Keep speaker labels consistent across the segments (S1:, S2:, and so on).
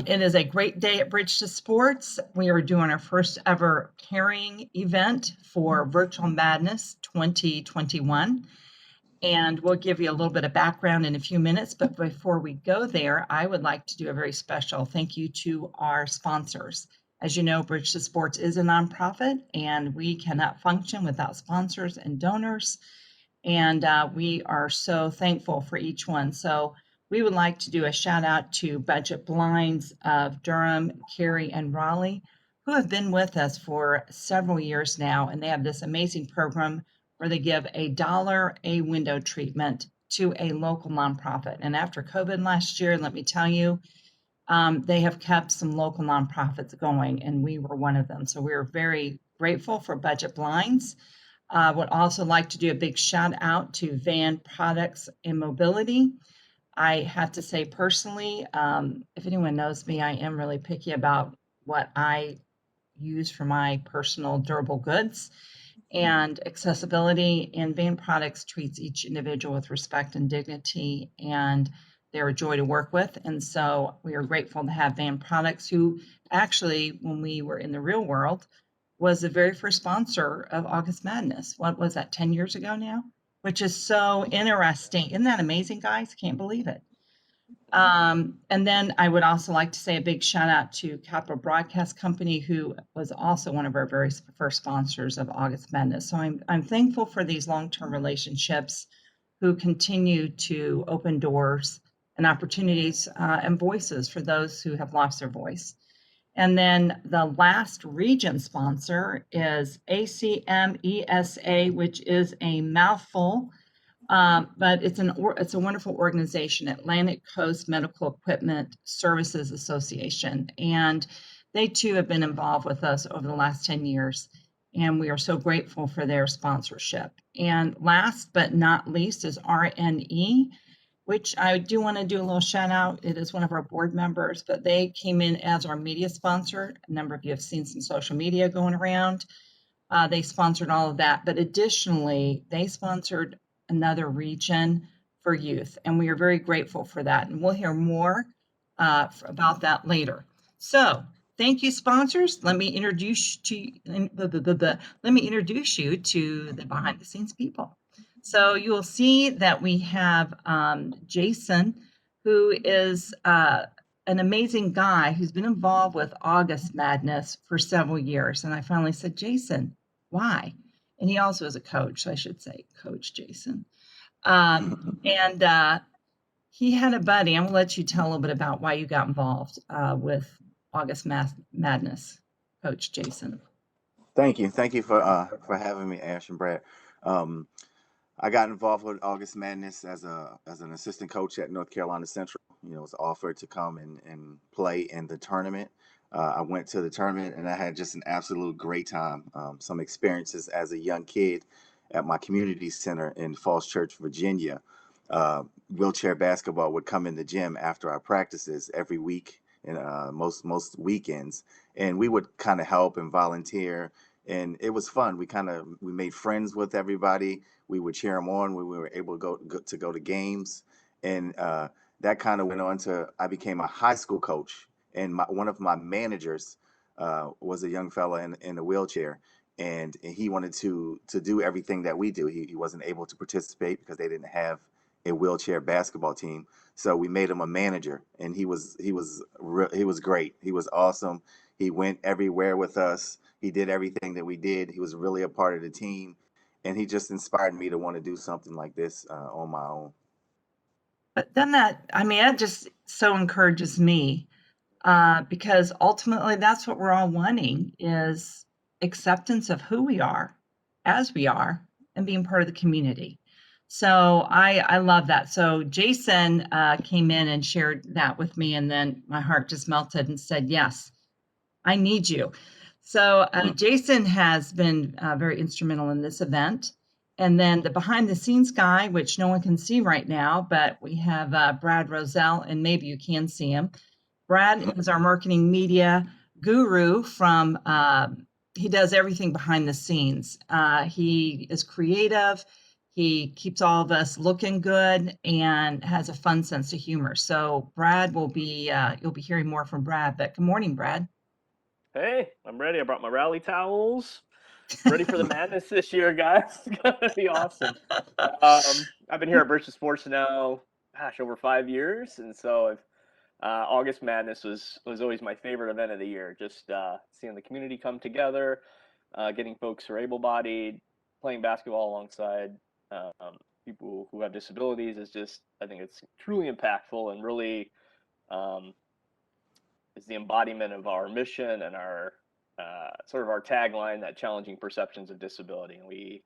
S1: It is a great day at Bridge to Sports. We are doing our first ever pairing event for Virtual Madness 2021. And we'll give you a little bit of background in a few minutes. But before we go there, I would like to do a very special thank you to our sponsors. As you know, Bridge to Sports is a nonprofit, and we cannot function without sponsors and donors. And we are so thankful for each one. So we would like to do a shout out to Budget Blinds of Durham, Cary, and Raleigh, who have been with us for several years now. And they have this amazing program where they give $1 a window treatment to a local nonprofit. And after COVID last year, let me tell you, they have kept some local nonprofits going, and we were one of them. So we're very grateful for Budget Blinds. Would also like to do a big shout out to Van Products and Mobility. I have to say personally, if anyone knows me, I am really picky about what I use for my personal durable goods and accessibility. And Van Products treats each individual with respect and dignity, and they're a joy to work with. And so we are grateful to have Van Products, who actually, when we were in the real world, was the very first sponsor of August Madness. What was that, 10 years ago now? Which is so interesting. Isn't that amazing, guys? Can't believe it. And then I would also like to say a big shout out to Capital Broadcast Company, who was also one of our very first sponsors of August Madness. So I'm thankful for these long-term relationships who continue to open doors and opportunities and voices for those who have lost their voice. And then the last region sponsor is ACMESA, which is a mouthful, but it's a wonderful organization, Atlantic Coast Medical Equipment Services Association. And they too have been involved with us over the last 10 years. And we are so grateful for their sponsorship. And last but not least is RNE, which I do want to do a little shout out. It is one of our board members, but they came in as our media sponsor. A number of you have seen some social media going around. They sponsored all of that, but additionally, they sponsored another region for youth, and we are very grateful for that. And we'll hear more about that later. So, thank you, sponsors. Let me introduce you to the behind-the-scenes people. So you'll see that we have Jason, who is an amazing guy who's been involved with August Madness for several years. And I finally said, Jason, why? And he also is a coach, so I should say Coach Jason. And he had a buddy. I'm going to let you tell a little bit about why you got involved with August Madness, Coach Jason.
S2: Thank you for having me, Ash and Brad. I got involved with August Madness as an assistant coach at North Carolina Central. Was offered to come and play in the tournament. I went to the tournament and I had just an absolute great time. Some experiences as a young kid at my community center in Falls Church, Virginia. Wheelchair basketball would come in the gym after our practices every week and most weekends, and we would kind of help and volunteer. And it was fun. We made friends with everybody. We would cheer them on when we were able to go to games. And that kind of went on to, I became a high school coach. And one of my managers was a young fella in a wheelchair. And he wanted to do everything that we do. He wasn't able to participate because they didn't have a wheelchair basketball team. So we made him a manager. And he was great. He was awesome. He went everywhere with us. He did everything that we did. He was really a part of the team, and he just inspired me to want to do something like this on my own.
S1: But then that just so encourages me because ultimately that's what we're all wanting is acceptance of who we are as we are and being part of the community. So I love that. So Jason came in and shared that with me, and then my heart just melted and said, yes, I need you. So Jason has been very instrumental in this event. And then the behind the scenes guy, which no one can see right now, but we have Brad Roselle, and maybe you can see him. Brad is our marketing media guru from, he does everything behind the scenes. He is creative. He keeps all of us looking good and has a fun sense of humor. So Brad will be, you'll be hearing more from Brad, but good morning, Brad.
S3: Hey, I'm ready. I brought my rally towels. Ready for the madness this year, guys. It's gonna be awesome. I've been here at Virtus Sports now, gosh, over 5 years, and so August Madness was always my favorite event of the year. Just seeing the community come together, getting folks who are able-bodied, playing basketball alongside people who have disabilities is just, I think it's truly impactful and really um, is the embodiment of our mission and our sort of our tagline, that challenging perceptions of disability. And we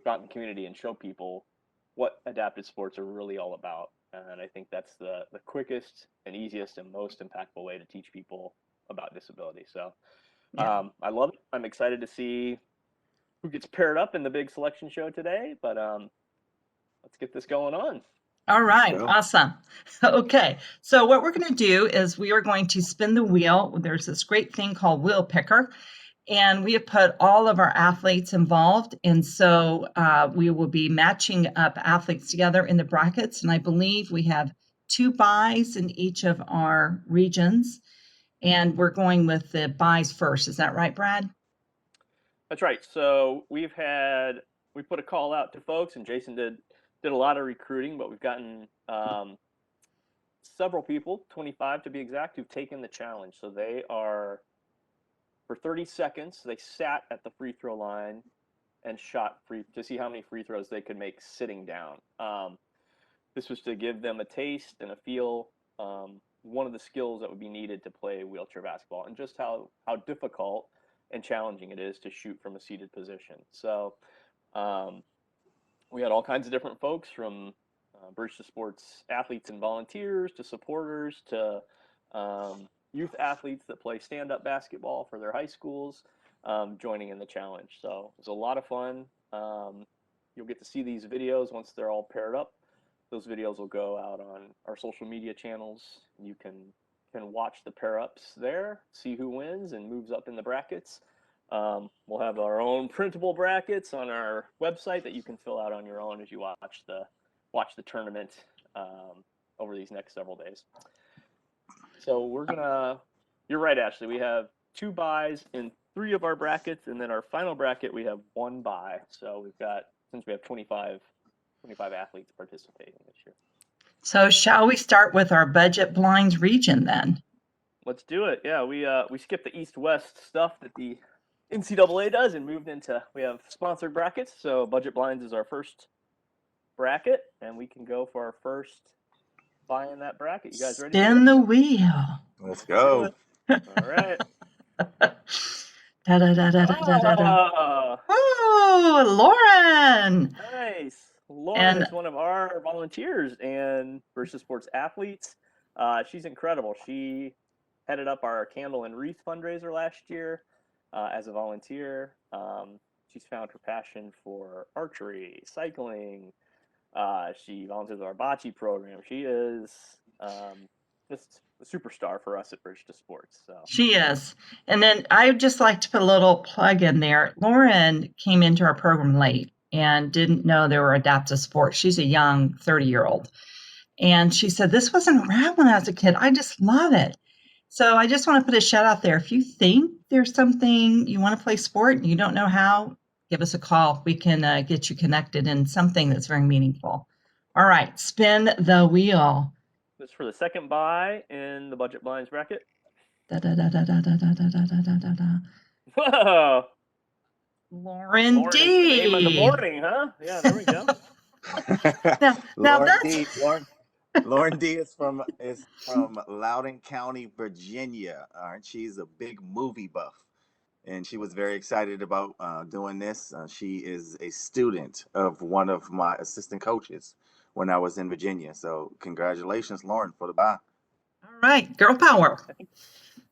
S3: go out in the community and show people what adapted sports are really all about. And I think that's the quickest and easiest and most impactful way to teach people about disability. So
S1: Yeah.
S3: I love it. I'm excited to see who gets paired up in the big selection show today. But let's get this going on.
S1: All right,
S2: Well,
S1: awesome. Okay, so what we're going to do is we are going to spin the wheel. There's this great thing called Wheel Picker, and we have put all of our athletes involved. And so we will be matching up athletes together in the brackets. And I believe we have 2 buys in each of our regions. And we're going with the buys first. Is that right, Brad?
S3: That's right. So we put a call out to folks, and Jason did a lot of recruiting, but we've gotten several people, 25 to be exact, who've taken the challenge. So they are, for 30 seconds, they sat at the free throw line and shot free to see how many free throws they could make sitting down. This was to give them a taste and a feel, one of the skills that would be needed to play wheelchair basketball, and just how difficult and challenging it is to shoot from a seated position. So we had all kinds of different folks, from Bridge to Sports athletes and volunteers to supporters to youth athletes that play stand-up basketball for their high schools, joining in the challenge. So it was a lot of fun. You'll get to see these videos once they're all paired up. Those videos will go out on our social media channels. You can watch the pair ups there, see who wins and moves up in the brackets. We'll have our own printable brackets on our website that you can fill out on your own as you watch the tournament over these next several days. So you're right, Ashley. We have 2 buys in 3 of our brackets, and then our final bracket we have 1 buy. So since we have 25 athletes participating this year.
S1: So shall we start with our budget blinds region then?
S3: Let's do it. Yeah, we skipped the East-West stuff that the NCAA does and moved into, we have sponsored brackets. So budget blinds is our first bracket, and we can go for our first buy in that bracket. You guys ready to do
S1: Spin
S3: this?
S1: the wheel.
S2: let's
S3: Let's do
S2: go.
S3: it. All right.
S1: Da, da, da, da, da, da, da, da. Oh, Lauren.
S3: Nice. Lauren
S1: And
S3: is one of our volunteers and Versus Sports athletes. She's incredible. She headed up our candle and wreath fundraiser last year as a volunteer. She's found her passion for archery, cycling. She volunteers with our bocce program. She is just a superstar for us at Bridge to Sports. So
S1: she is. And then I'd just like to put a little plug in there. Lauren came into our program late and didn't know there were adaptive sports. She's a young 30-year-old. And she said, this wasn't around when I was a kid. I just love it. So I just want to put a shout out there. If you think there's something you want to play sport and you don't know how, give us a call. We can get you connected in something that's very meaningful. All right, spin the wheel.
S3: this is for the second buy in the budget blinds bracket.
S1: Da, da, da, da, da, da, da, da, da, da, da.
S3: Whoa!
S1: Lauren
S3: Lauren is the name of the
S1: D.
S3: morning, huh? Yeah, there we go.
S1: Now
S2: Lauren
S1: that's
S2: D. Lauren D is from Loudoun County, Virginia. All right, she's a big movie buff, and she was very excited about doing this. She is a student of one of my assistant coaches when I was in Virginia. So congratulations, Lauren, for the buy.
S1: all right. Girl power.
S3: I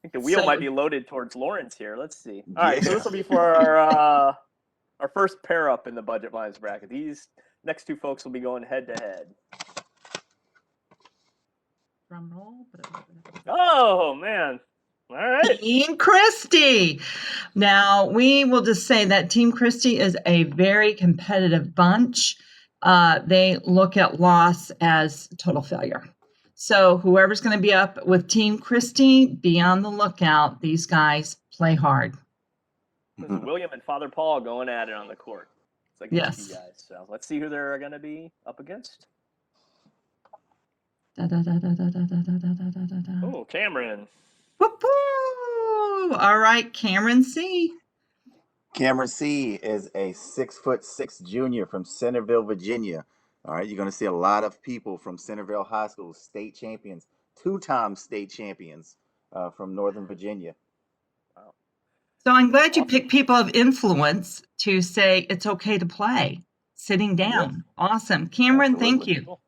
S3: think the wheel
S1: So-
S3: might be loaded towards Lawrence here. Let's see. All right, so
S2: Yeah.
S3: this will be for our first pair up in the budget blinds bracket. These next 2 folks will be going head to head.
S1: Drum roll.
S3: Oh man! All right.
S1: Team Christie. Now, we will just say that Team Christie is a very competitive bunch. they look at loss as total failure. So whoever's going to be up with Team Christie, be on the lookout. These guys play hard.
S3: This is William and Father Paul going at it on the court. It's against you
S1: Yes.
S3: guys. So let's see who they're going to be up against. Oh, Cameron.
S1: Whoop-woo! All right, Cameron C.
S2: Cameron C is a 6'6" junior from Centerville, Virginia. All right, you're going to see a lot of people from Centerville High School, state champions, two-time state champions from Northern Virginia.
S3: Wow.
S1: So I'm glad you picked people of influence to say it's okay to play sitting down.
S3: Yes.
S1: Awesome. Cameron,
S2: Absolutely.
S1: thank you.
S3: Cool.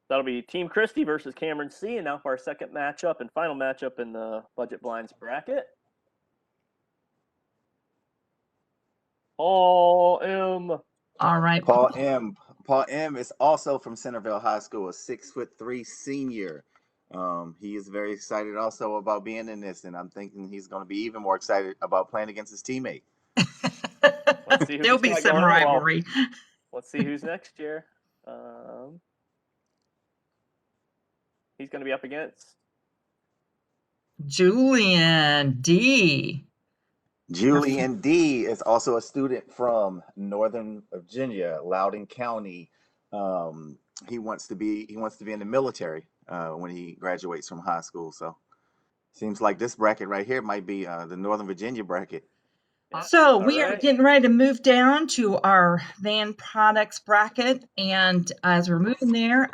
S3: That'll be Team Christie versus Cameron C. And now for our second matchup and final matchup in the Budget Blinds bracket. Paul M.
S1: All right.
S2: Paul M. Paul M. is also from Centerville High School, a 6'3" senior. He is very excited also about being in this, and I'm thinking he's going to be even more excited about playing against his teammate.
S3: Let's see who
S1: There'll be some rivalry.
S3: Well, let's see who's next year. He's going to be up against
S2: Julian D. is also a student from Northern Virginia, Loudoun County. He wants to be in the military when he graduates from high school. So seems like this bracket right here might be the Northern Virginia bracket.
S1: So we are getting ready to move down to our van products bracket. And as we're moving there,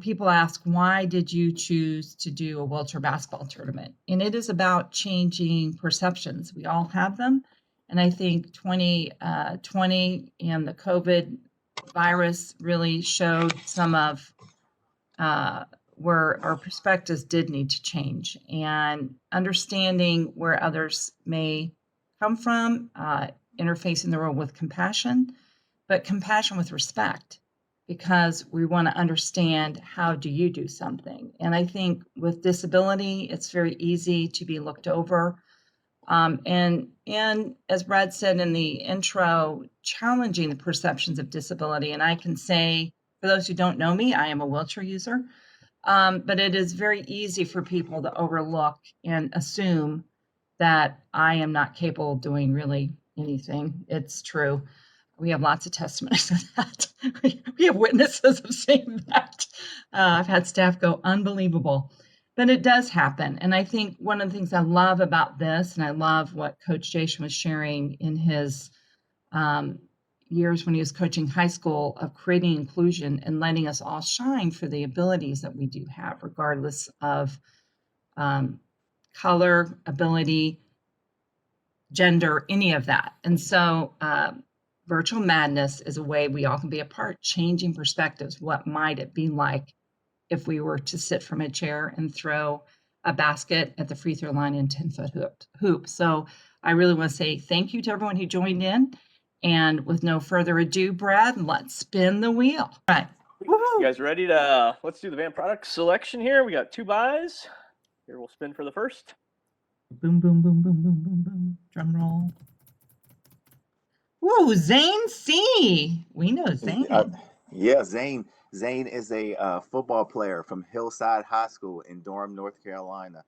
S1: people ask, why did you choose to do a wheelchair basketball tournament? And it is about changing perceptions. We all have them. And I think 2020 and the COVID virus really showed some of where our perspectives did need to change, and understanding where others may come from, interfacing the world with compassion, but compassion with respect, because we want to understand, how do you do something? And I think with disability, it's very easy to be looked over. And as Brad said in the intro, challenging the perceptions of disability. And I can say, for those who don't know me, I am a wheelchair user. But it is very easy for people to overlook and assume that I am not capable of doing really anything. It's true. We have lots of testimonies of that. We have witnesses of saying that. I've had staff go, unbelievable. But it does happen. And I think one of the things I love about this, and I love what Coach Jason was sharing in his years when he was coaching high school, of creating inclusion and letting us all shine for the abilities that we do have, regardless of color, ability, gender, any of that. And so Virtual Madness is a way we all can be a part, changing perspectives. What might it be like if we were to sit from a chair and throw a basket at the free throw line in 10-foot hoop? So I really want to say thank you to everyone who joined in. And with no further ado, Brad, let's spin the wheel. All right.
S3: You guys ready to, let's do the van product selection here. We got 2 buys. Here we'll spin for the first.
S1: Boom, boom, boom, boom, boom, boom, boom. Drum roll. Whoa, Zane C. We know Zane.
S2: Yeah, Zane is a football player from Hillside High School in Durham, North Carolina.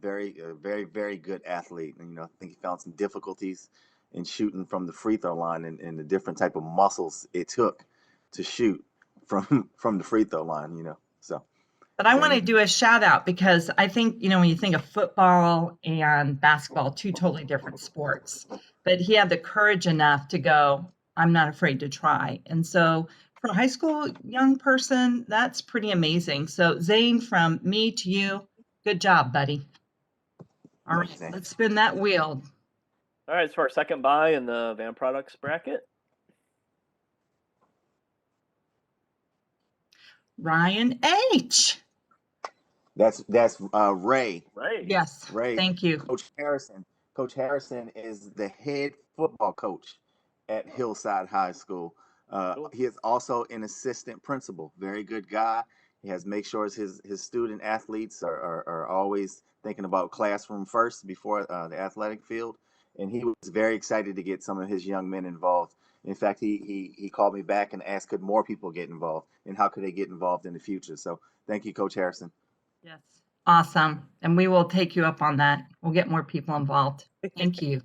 S2: Very, very good athlete. And, I think he found some difficulties in shooting from the free throw line, and the different type of muscles it took to shoot from the free throw line, So.
S1: But I want to do a shout out, because I think, when you think of football and basketball, 2 totally different sports, but he had the courage enough to go, I'm not afraid to try. And so for a high school young person, that's pretty amazing. So Zane, from me to you, good job, buddy. All right, let's spin that wheel.
S3: All right, so our second buy in the van products bracket.
S1: Ryan H.
S2: That's Ray.
S1: Yes.
S2: Ray.
S1: Thank you.
S2: Coach Harrison is the head football coach at Hillside High School.
S3: Cool.
S2: He is also an assistant principal. Very good guy. He has make sure his student athletes are always thinking about classroom first before the athletic field. And he was very excited to get some of his young men involved In fact, he called me back and asked, could more people get involved, and how could they get involved in the future? So thank you, Coach Harrison.
S1: Yes. Awesome. And we will take you up on that. We'll get more people involved. Thank you.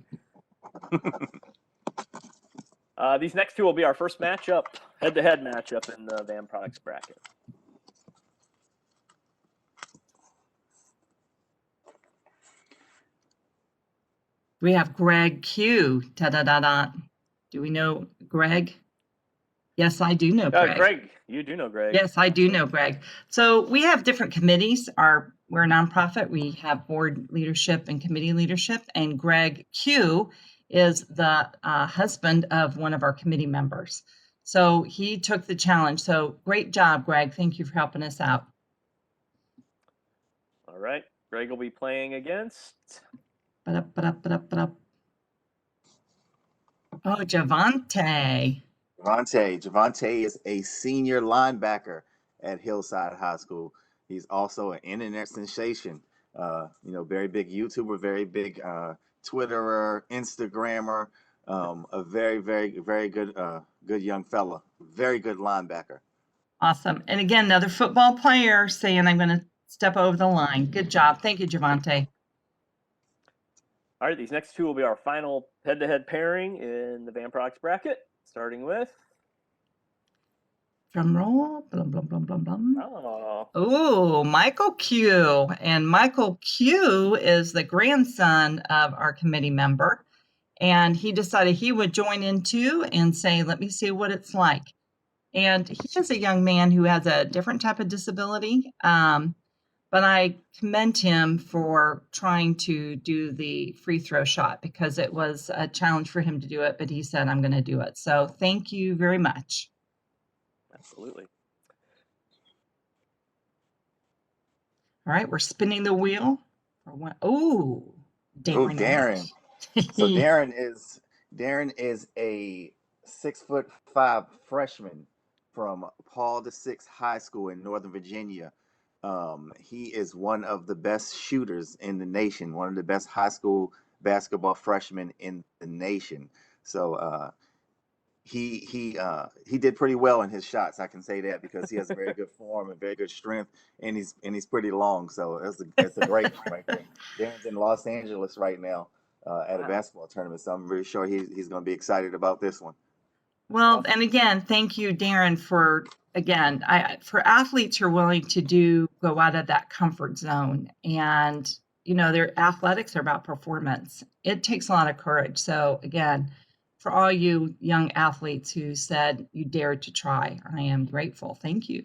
S3: These next two will be our first matchup, head-to-head matchup in the Van Products bracket.
S1: We have Greg Q. Da-da-da-da. Do we know Greg? Yes, I do know Greg.
S3: Greg, you do know Greg.
S1: Yes, I do know Greg. So we have different committees. We're a nonprofit. We have board leadership and committee leadership. And Greg Q is the husband of one of our committee members. So he took the challenge. So great job, Greg. Thank you for helping us out.
S3: All right. Greg will be playing against.
S1: Ba-da-ba-da-ba-da-ba-da. Oh, Javante.
S2: Javante is a senior linebacker at Hillside High School. He's also an internet sensation. Very big YouTuber, very big Twitterer, Instagrammer. A very, very, very good young fella. Very good linebacker.
S1: Awesome. And again, another football player saying, I'm going to step over the line. Good job. Thank you, Javante.
S3: All right, these next two will be our final head-to-head pairing in the Van Products bracket, starting with.
S1: Drum roll. Blum, blum, blum, blum, blum.
S3: Oh,
S1: Michael Q. And Michael Q is the grandson of our committee member. And he decided he would join in too and say, let me see what it's like. And he is a young man who has a different type of disability. But I commend him for trying to do the free throw shot because it was a challenge for him to do it, but he said, I'm going to do it. So thank you very much.
S3: absolutely.
S1: All right, we're spinning the wheel. Darren.
S2: So Darren is a 6'5" freshman from Paul VI High School in Northern Virginia. He is one of the best shooters in the nation, one of the best high school basketball freshmen in the nation. So he did pretty well in his shots. I can say that because he has very good form and very good strength, and he's pretty long. So it's a great one right there. Darren's in Los Angeles right now at a basketball tournament, so I'm very sure he's going to be excited about this one.
S1: Well, and again, thank you, Darren, for athletes who are willing to go out of that comfort zone, and their athletics are about performance. It takes a lot of courage. So again, for all you young athletes who said you dared to try, I am grateful. Thank you.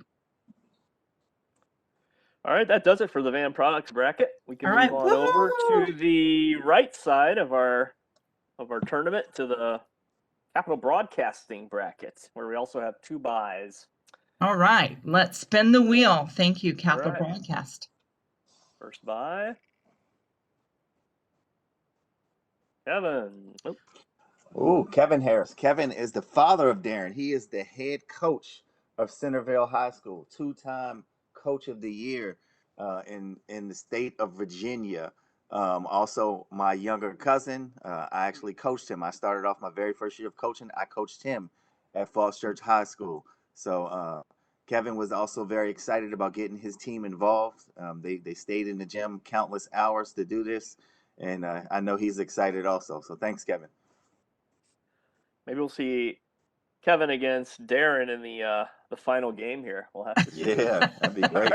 S3: All right, that does it for the Van Products bracket. We can move on over to the right side of our tournament, to the Capital Broadcasting bracket, where we also have two buys.
S1: All right, let's spin the wheel. Thank you, Capital Broadcast.
S3: First buy. Kevin.
S2: Kevin Harris. Kevin is the father of Darren. He is the head coach of Centerville High School, two-time coach of the year in the state of Virginia. Also, my younger cousin, I actually coached him. I started off my very first year of coaching. I coached him at Falls Church High School. So Kevin was also very excited about getting his team involved. They stayed in the gym countless hours to do this, and I know he's excited also. So thanks, Kevin.
S3: Maybe we'll see Kevin against Darren in the final game here. We'll have to see.
S2: Yeah, that'd be great.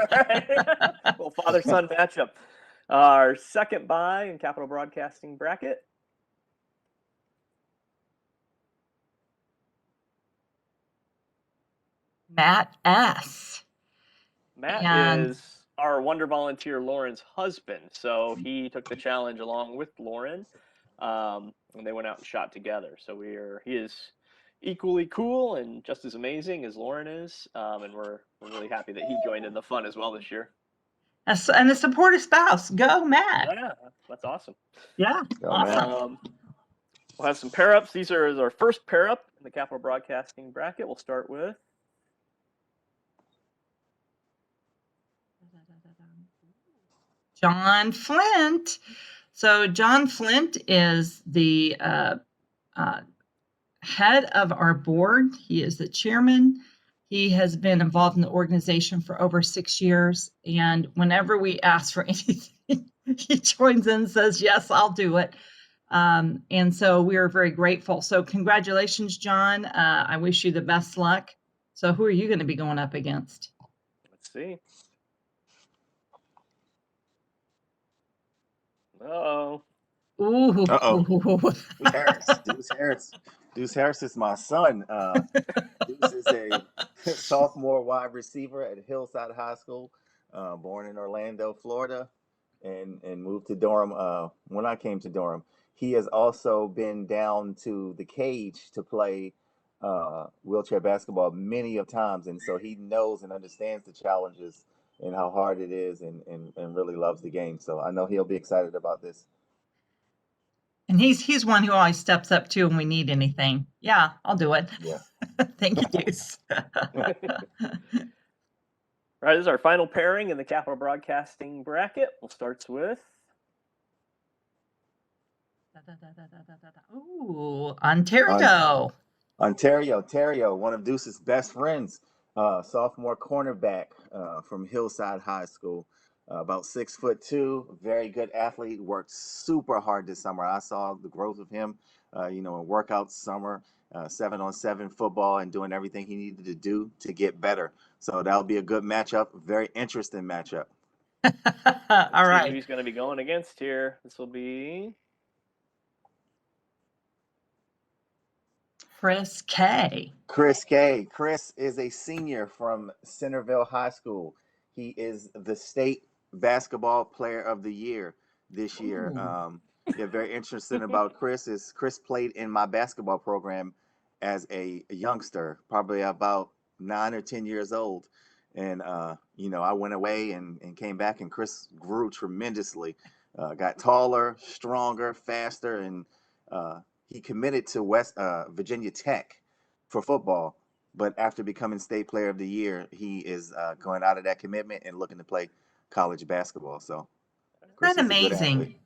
S3: Well, father-son matchup. Our second buy in Capital Broadcasting bracket.
S1: Matt S.
S3: Matt is our Wonder Volunteer Lauren's husband. So he took the challenge along with Lauren, and they went out and shot together. So he is equally cool and just as amazing as Lauren is, and we're really happy that he joined in the fun as well this year.
S1: And a supportive spouse. Go, Matt.
S3: Yeah, that's awesome.
S1: Yeah,
S3: awesome. We'll have some pair-ups. These are our first pair-up in the Capital Broadcasting bracket. We'll start with
S1: John Flint. So John Flint is the head of our board. He is the chairman. He has been involved in the organization for over 6 years. And whenever we ask for anything, he joins in and says, yes, I'll do it. And so we are very grateful. So congratulations, John. I wish you the best luck. So who are you going to be going up against?
S3: Let's see. Uh-oh.
S1: Ooh.
S2: Deuce Harris. Deuce Harris. Deuce Harris is my son. Deuce is a sophomore wide receiver at Hillside High School, born in Orlando, Florida, and moved to Durham when I came to Durham. He has also been down to the cage to play wheelchair basketball many of times, and so he knows and understands the challenges and how hard it is, and really loves the game. So I know he'll be excited about this.
S1: And he's one who always steps up too when we need anything. Yeah, I'll do it.
S2: Yeah.
S1: Thank you, Deuce.
S3: All right, this is our final pairing in the Capital Broadcasting bracket. We'll start with
S1: Ooh, Ontario.
S2: Tario, one of Deuce's best friends, sophomore cornerback from Hillside High School. About 6'2", very good athlete. Worked super hard this summer. I saw the growth of him, in workouts summer, 7-on-7 football, and doing everything he needed to do to get better. So that'll be a good matchup. Very interesting matchup.
S1: All
S3: see
S1: right.
S3: who he's going to be going against here. This will be
S1: Chris K.
S2: Chris K. Chris is a senior from Centerville High School. He is the state basketball player of the year this year. Yeah, very interesting about Chris is Chris played in my basketball program as a youngster, probably about 9 or 10 years old. And, I went away and came back, and Chris grew tremendously, got taller, stronger, faster, and he committed to Virginia Tech for football. But after becoming state player of the year, he is going out of that commitment and looking to play college basketball. So Chris
S1: That's
S2: is a good
S1: amazing.
S2: athlete.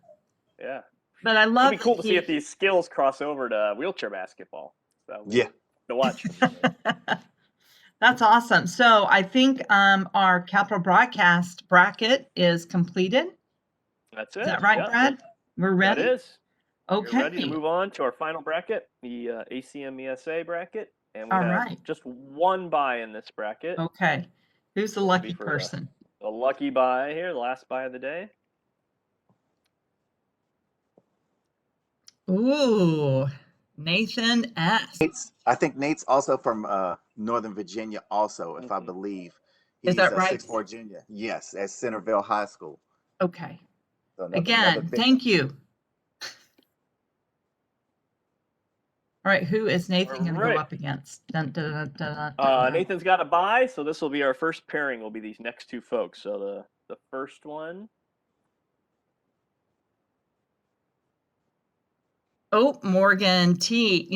S3: Yeah.
S1: But I love
S3: It'd be cool to see if these skills cross over to wheelchair basketball. So
S2: Yeah.
S3: To watch.
S1: That's awesome. So I think our Capital Broadcast bracket is completed.
S3: That's it.
S1: Is that right,
S3: Yeah.
S1: Brad? We're ready?
S3: That is.
S1: Okay.
S3: You're ready to move on to our final bracket, the ACM ESA bracket. And we
S1: All
S3: have
S1: right.
S3: just one bye in this bracket.
S1: Okay. Who's the
S3: This will
S1: lucky
S3: be for
S1: person?
S3: The lucky bye here, the last bye of the day.
S1: Ooh, Nathan S.
S2: I think Nate's also from Northern Virginia also, if I believe.
S1: Is
S2: He's
S1: that
S2: a
S1: right?
S2: 6'4" junior. Yes, at Centerville High School.
S1: Okay.
S2: So
S1: Again,
S2: big
S1: thank you. All right, who is Nathan going to go up against? Dun, dun, dun, dun.
S3: Nathan's got a bye, so this will be our first pairing. Will be these next two folks. So the first one.
S1: Oh, Morgan T.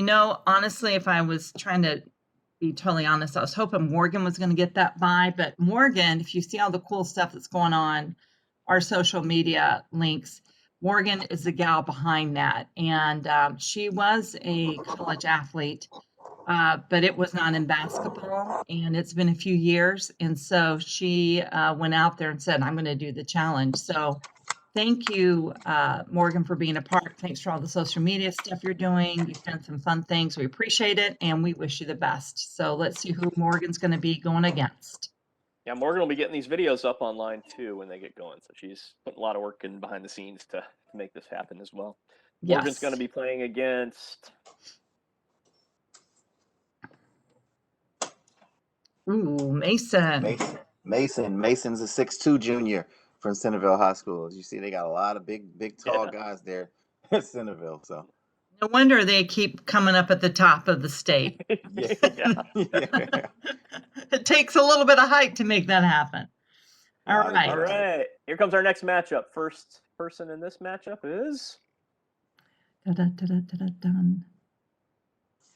S1: Honestly, if I was trying to be totally honest, I was hoping Morgan was going to get that bye. But Morgan, if you see all the cool stuff that's going on, our social media links, Morgan is the gal behind that. And she was a college athlete, but it was not in basketball. And it's been a few years. And so she went out there and said, I'm going to do the challenge. So thank you, Morgan, for being a part. Thanks for all the social media stuff you're doing. You've done some fun things. We appreciate it, and we wish you the best. So let's see who Morgan's going to be going against.
S3: Yeah, Morgan will be getting these videos up online too when they get going. So she's putting a lot of work in behind the scenes to make this happen as well.
S1: Yes.
S3: Morgan's going to be playing against.
S1: Ooh, Mason.
S2: Mason's a 6'2" junior from Centerville High School. As you see, they got a lot of big, tall guys there at Centerville. So
S1: no wonder they keep coming up at the top of the state.
S2: yeah.
S1: It takes a little bit of height to make that happen. All right.
S3: All right. Here comes our next matchup. First person in this matchup is.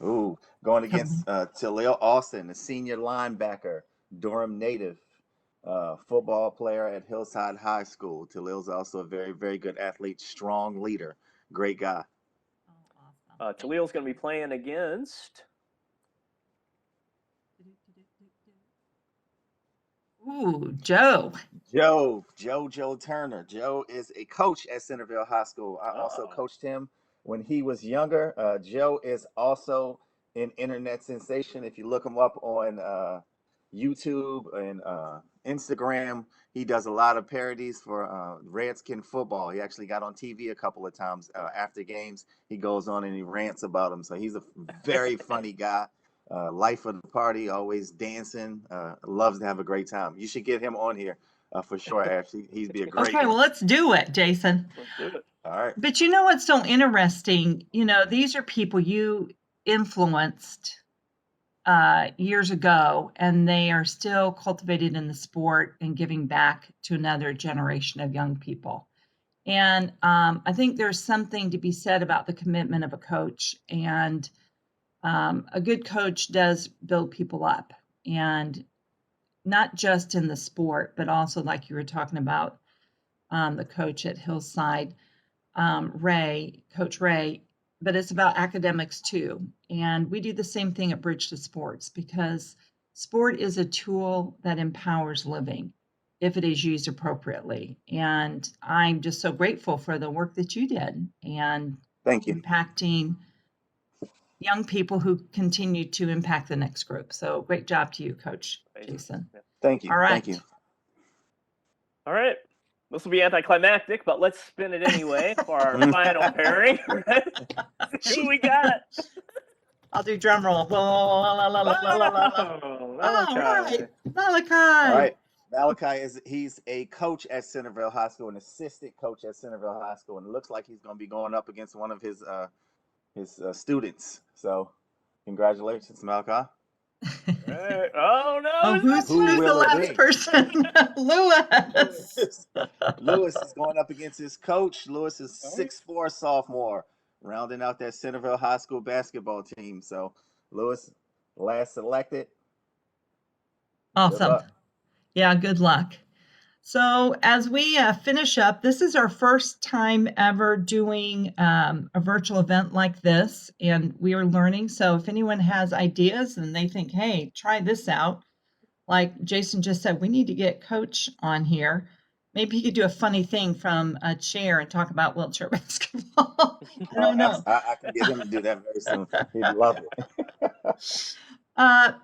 S2: Ooh, going against Talil Austin, a senior linebacker, Durham native, football player at Hillside High School. Talil's also a very, very good athlete, strong leader, great guy.
S1: Oh,
S3: Taleil's going to be playing against.
S1: Ooh, Joe.
S2: Joe Turner. Joe is a coach at Centerville High School. I also coached him when he was younger. Joe is also an internet sensation. If you look him up on YouTube and Instagram, he does a lot of parodies for Redskin football. He actually got on TV a couple of times after games. He goes on and he rants about them. So he's a very funny guy. Life of the party, always dancing, loves to have a great time. You should get him on here for sure, Ashley. He'd be a great
S1: Okay, well, let's do it, Jason.
S3: Let's do it.
S2: All right.
S1: But you know what's so interesting? You know, these are people you influenced years ago, and they are still cultivated in the sport and giving back to another generation of young people. And I think there's something to be said about the commitment of a coach. And a good coach does build people up, and not just in the sport, but also like you were talking about the coach at Hillside, Coach Ray, but it's about academics too. And we do the same thing at Bridge to Sports, because sport is a tool that empowers living if it is used appropriately. And I'm just so grateful for the work that you did and
S2: Thank you.
S1: impacting young people who continue to impact the next group. So great job to you, Coach Jason.
S3: Yeah.
S2: Thank you.
S1: All right.
S2: Thank you.
S3: All right. This will be anticlimactic, but let's spin it anyway for our final pairing. See what we got.
S1: I'll do drum roll.
S3: Oh,
S1: All right, Malachi.
S2: All right. Malachi he's a coach at Centerville High School, an assistant coach at Centerville High School, and it looks like he's going to be going up against one of his students. So, congratulations, Malachi.
S3: Right. Oh no!
S1: Oh, who's the last person? Lewis.
S2: Lewis is going up against his coach. Lewis is 6'4" sophomore, rounding out that Centerville High School basketball team. So, Lewis, last selected.
S1: Awesome.
S2: Good luck.
S1: Yeah, good luck. So as we finish up, this is our first time ever doing a virtual event like this, and we are learning. So if anyone has ideas and they think, hey, try this out, like Jason just said, we need to get Coach on here. Maybe he could do a funny thing from a chair and talk about wheelchair basketball. I don't know.
S2: I can get him to do that very soon. He'd love it.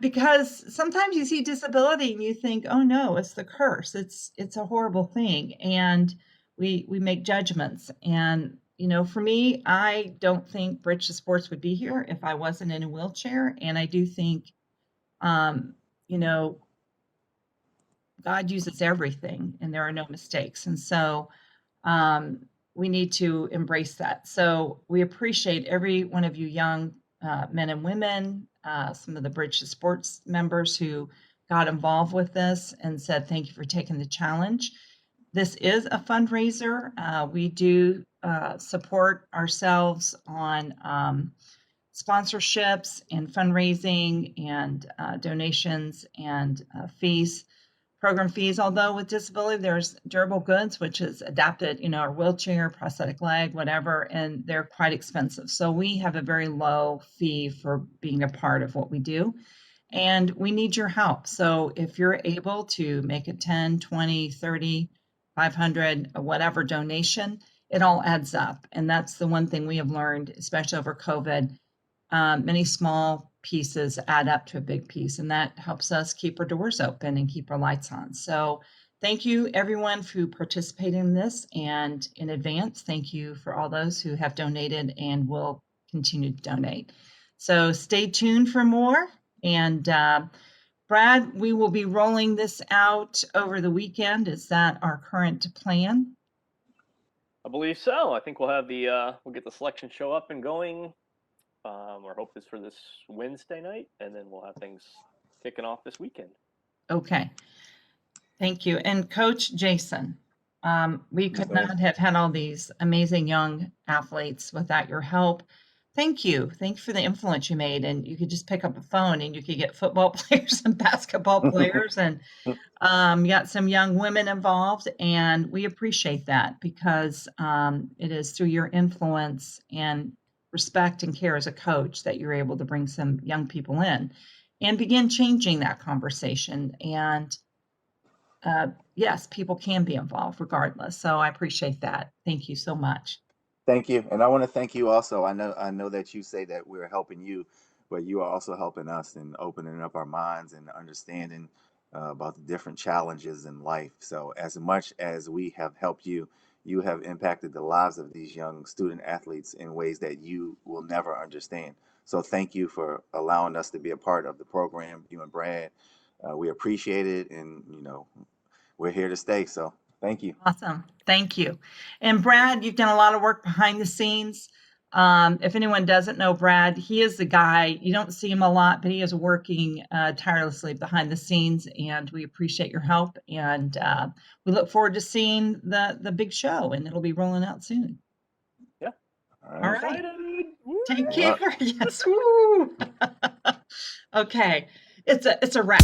S1: Because sometimes you see disability and you think, oh no, it's the curse. It's a horrible thing. And we make judgments. And, you know, for me, I don't think Bridge to Sports would be here if I wasn't in a wheelchair. And I do think, you know, God uses everything and there are no mistakes. And so we need to embrace that. So we appreciate every one of you young men and women, some of the Bridge to Sports members who got involved with this and said, thank you for taking the challenge. This is a fundraiser. We do support ourselves on sponsorships and fundraising and donations and program fees. Although with disability, there's durable goods, which is adapted, you know, our wheelchair, prosthetic leg, whatever, and they're quite expensive. So we have a very low fee for being a part of what we do. And we need your help. So if you're able to make a 10, 20, 30, 500, whatever donation, it all adds up. And that's the one thing we have learned, especially over COVID. Many small pieces add up to a big piece, and that helps us keep our doors open and keep our lights on. So thank you everyone who participated in this, and in advance, thank you for all those who have donated and will continue to donate. So stay tuned for more. And Brad, we will be rolling this out over the weekend. Is that our current plan?
S3: I believe so. I think we'll have we'll get the selection show up and going. Our hope is for this Wednesday night, and then we'll have things kicking off this weekend.
S1: Okay. Thank you. And Coach Jason, we could not have had all these amazing young athletes without your help. Thank you. Thank you for the influence you made. And you could just pick up a phone and you could get football players and basketball players, and you got some young women involved. And we appreciate that because it is through your influence and respect and care as a coach that you're able to bring some young people in and begin changing that conversation. And yes, people can be involved regardless. So I appreciate that. Thank you so much.
S2: Thank you, and I want to thank you also. I know that you say that we're helping you, but you are also helping us and opening up our minds and understanding about the different challenges in life. So as much as we have helped you, you have impacted the lives of these young student athletes in ways that you will never understand. So thank you for allowing us to be a part of the program, you and Brad. We appreciate it, and we're here to stay. So thank you.
S1: Awesome. Thank you. And Brad, you've done a lot of work behind the scenes. If anyone doesn't know Brad, he is the guy, you don't see him a lot, but he is working tirelessly behind the scenes, and we appreciate your help. And we look forward to seeing the big show, and it'll be rolling out soon.
S3: Yeah.
S2: All
S1: All
S2: right.
S1: right.
S3: Excited. Woo!
S1: Take
S2: Well,
S1: care. Yes. Woo. Okay. It's a wrap.